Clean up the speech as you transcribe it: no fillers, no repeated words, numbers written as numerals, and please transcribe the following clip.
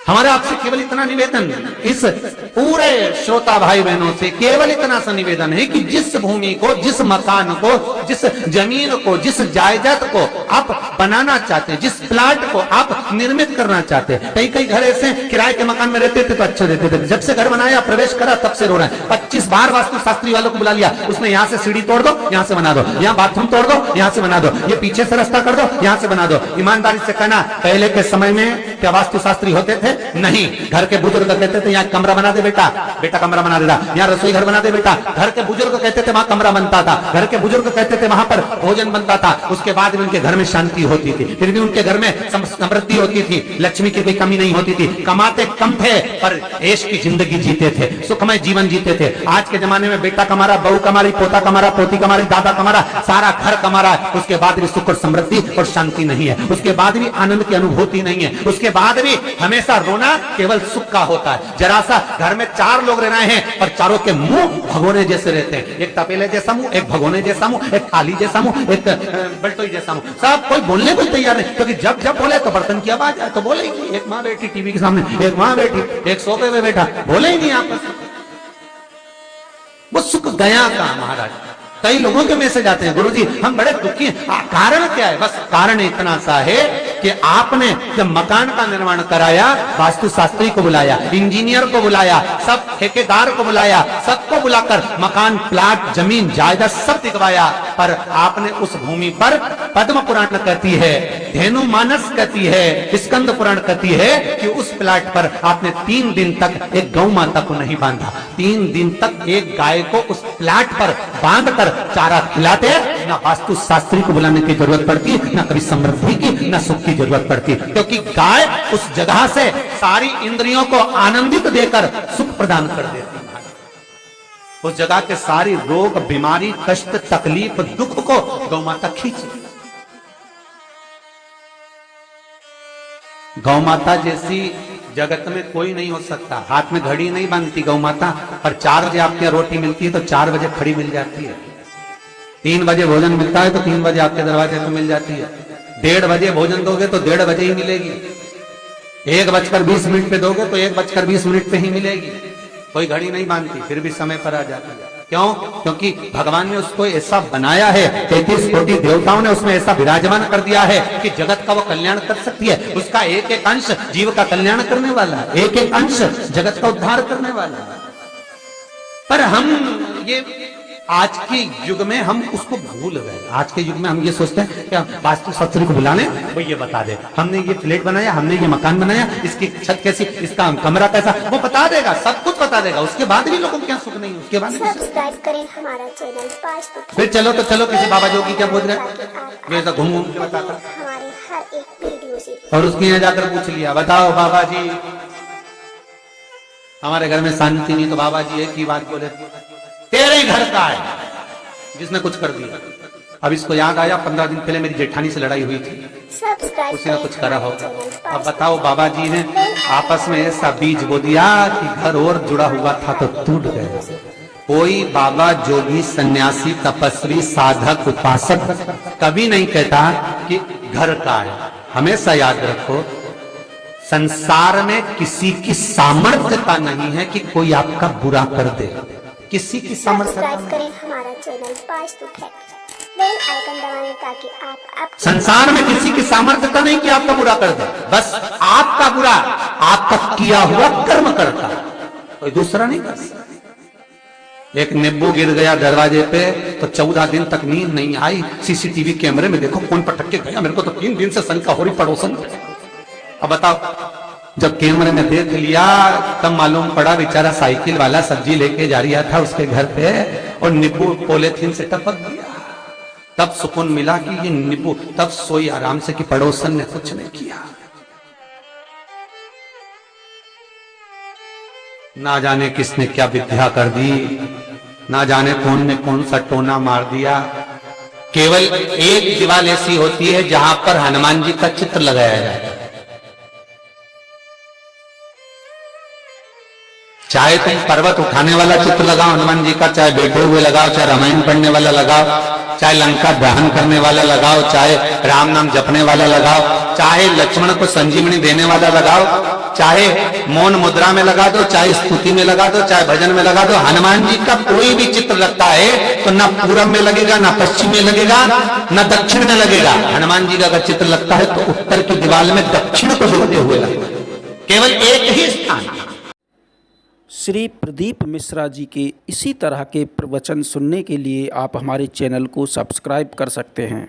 हमारा आपसे केवल इतना निवेदन, इस पूरे श्रोता भाई बहनों से केवल इतना सा निवेदन है कि जिस भूमि को, जिस मकान को, जिस जमीन को, जिस जायदाद को आप बनाना चाहते हैं, जिस प्लाट को आप निर्मित करना चाहते हैं, कई कई घर ऐसे किराए के मकान में रहते थे तो अच्छे रहते थे, जब से घर बनाया प्रवेश करा तब से रो रहे हैं। 25 बार वास्तु शास्त्री वालों को बुला लिया, उसने यहाँ से सीढ़ी तोड़ दो, यहाँ से बना दो, यहाँ बाथरूम तोड़ दो, यहाँ से बना दो, ये पीछे से रास्ता कर दो, यहाँ से बना दो। ईमानदारी से कहना, पहले के समय में क्या वास्तु शास्त्री होते थे? नहीं। घर के बुजुर्ग कहते थे यहाँ कमरा बना दे बेटा, बेटा कमरा बना देता, यहाँ रसोई घर बना दे बेटा। घर के बुजुर्ग कहते थे वहां कमरा बनता था, घर के बुजुर्ग कहते थे वहां पर भोजन बनता था। उसके बाद भी उनके घर में शांति होती थी, फिर भी उनके घर में समृद्धि होती थी, लक्ष्मी की कोई कमी नहीं होती थी। कमाते कम थे पर ऐश की जिंदगी जीते थे, सुखमय जीवन जीते थे। आज के जमाने में बेटा कमा रहा, बहू कमा रही, पोता कमा रहा, पोती कमा रही, दादा कमा रहा, सारा घर कमा रहा है, उसके बाद भी सुख और समृद्धि और शांति नहीं है, उसके बाद भी आनंद की अनुभूति नहीं है, उसके बाद भी हमेशा रोना केवल सुख का होता है। जरा सा घर में 4 लोग रह रहे हैं और चारों के मुंह भगोने जैसे रहते हैं, एक तपेले जैसा मुंह, एक भगोने जैसा मुंह, एक थाली जैसा मुंह, एक बल्टोई जैसा मुंह, सब कोई बोलने को तैयार नहीं, क्योंकि जब जब बोले तो बर्तन की आवाज आए तो बोलेगी। एक माँ बैठी टीवी के सामने, एक माँ बैठी, एक सोफे में बैठा, बोले ही नहीं आपस में। वो सुख गया का महाराज। कई लोगों के मैसेज आते हैं, गुरुजी हम बड़े दुखी हैं, कारण क्या है? बस कारण इतना सा है कि आपने जब मकान का निर्माण कराया, वास्तु शास्त्री को बुलाया, इंजीनियर को बुलाया, सब ठेकेदार को बुलाया, सबको बुलाकर मकान, प्लाट, जमीन, जायदाद सब दिखवाया, पर आपने उस भूमि पर पद्म पुराण कहती है, धेनु मानस कहती है, स्कंद पुराण कहती है कि उस प्लाट पर आपने 3 दिन तक एक गौ माता को नहीं बांधा। 3 दिन तक एक गाय को उस प्लाट पर बांधकर चारा खिलाते, ना वास्तु शास्त्री को बुलाने की जरूरत पड़ती, ना कभी समृद्धि की, ना सुख की जरूरत पड़ती, क्योंकि गाय उस जगह से सारी इंद्रियों को आनंदित देकर सुख प्रदान कर देती है। उस जगह के सारी रोग, बीमारी, कष्ट, तकलीफ, दुख को गौ माता खींचती। गौ माता जैसी जगत में कोई नहीं हो सकता। हाथ में घड़ी नहीं बांधती गौ माता, पर 4 बजे आपके रोटी मिलती है तो 4 बजे खड़ी मिल जाती है। 3 बजे भोजन मिलता है तो 3 बजे आपके दरवाजे पे मिल जाती है। 1:30 बजे भोजन दोगे तो 1:30 बजे ही मिलेगी। 1:20 पे दोगे तो 1:20 पे ही मिलेगी। कोई घड़ी नहीं बांधती, फिर भी समय पर आ जाती है। क्यों? क्योंकि भगवान ने उसको ऐसा बनाया है, 33 कोटि देवताओं ने उसमें ऐसा विराजमान कर दिया है कि जगत का वो कल्याण कर सकती है। उसका एक एक अंश जीव का कल्याण करने वाला है, एक एक अंश जगत का उद्धार करने वाला है। पर हम ये आज के युग में हम उसको भूल गए। आज के युग में हम ये सोचते हैं कि वास्तु शास्त्री को बुलाने, वो ये बता दे, हमने ये फ्लैट बनाया, हमने ये मकान बनाया, इसकी छत कैसी, इसका कमरा कैसा, वो बता देगा, सब कुछ बता देगा। उसके बाद भी लोगों को क्या सुख नहीं, उसके बाद सब्सक्राइब करें हमारा चैनल पाँच। फिर चलो तो चलो, किसी बाबा जोगी क्या बोल रहे हैं, वैसा घूम घूम के बताता हमारे हर एक वीडियो से, और उसके यहाँ जाकर पूछ लिया, बताओ बाबा जी हमारे घर में शांति नहीं, तो बाबा जी एक ही बात बोले, तेरे घर का है जिसने कुछ कर दिया। अब इसको याद आया 15 दिन पहले मेरी जेठानी से लड़ाई हुई थी, उसी ने कुछ करा होगा। अब बताओ बाबा जी ने आपस में ऐसा बीज बो दिया कि घर और जुड़ा हुआ था तो टूट गया। कोई बाबा जोगी सन्यासी तपस्वी साधक उपासक कभी नहीं कहता कि घर का है। हमेशा याद रखो, संसार में किसी की सामर्थ्य का नहीं है कि कोई आपका बुरा कर दे, किसी की सामर्थ्य। सब्सक्राइब करें हमारा चैनल पाँच तो बेल आइकन दबाएं ताकि आप संसार में किसी की सामर्थ्य का नहीं कि आपका बुरा कर दे, बस आपका बुरा आपका किया हुआ कर्म करता, कोई दूसरा नहीं कर सकता। एक नींबू गिर गया दरवाजे पे तो 14 दिन तक नींद नहीं आई। सीसीटीवी कैमरे में देखो कौन पटक के गया, मेरे को तो 3 दिन से शंका हो रही पड़ोसन। अब बताओ, जब कैमरे में देख लिया तब मालूम पड़ा बेचारा साइकिल वाला सब्जी लेके जा रहा था उसके घर पे और नींबू पॉलीथीन से टपक गया। तब सुकून मिला कि ये नींबू, तब सोई आराम से कि पड़ोसन ने कुछ नहीं किया। ना जाने किसने क्या विद्या कर दी, ना जाने कौन ने कौन सा टोना मार दिया। केवल एक दीवार ऐसी होती है जहां पर हनुमान जी का चित्र लगाया जाए। चाहे तुम पर्वत उठाने वाला चित्र लगाओ हनुमान जी का, चाहे बैठे हुए लगाओ, चाहे रामायण पढ़ने वाला लगाओ, चाहे लंका दहन करने वाला लगाओ, चाहे राम नाम जपने वाला लगाओ, चाहे लक्ष्मण को संजीवनी देने वाला लगाओ, चाहे मौन मुद्रा में लगा दो, चाहे स्तुति में लगा दो, चाहे भजन में लगा दो, हनुमान जी का कोई भी चित्र लगता है तो ना पूरब में लगेगा, ना पश्चिम में लगेगा, ना दक्षिण में लगेगा। हनुमान जी का अगर चित्र लगता है तो उत्तर की दीवार में दक्षिण को जोड़ते हुए लगता है, केवल एक ही स्थान। श्री प्रदीप मिश्रा जी के इसी तरह के प्रवचन सुनने के लिए आप हमारे चैनल को सब्सक्राइब कर सकते हैं।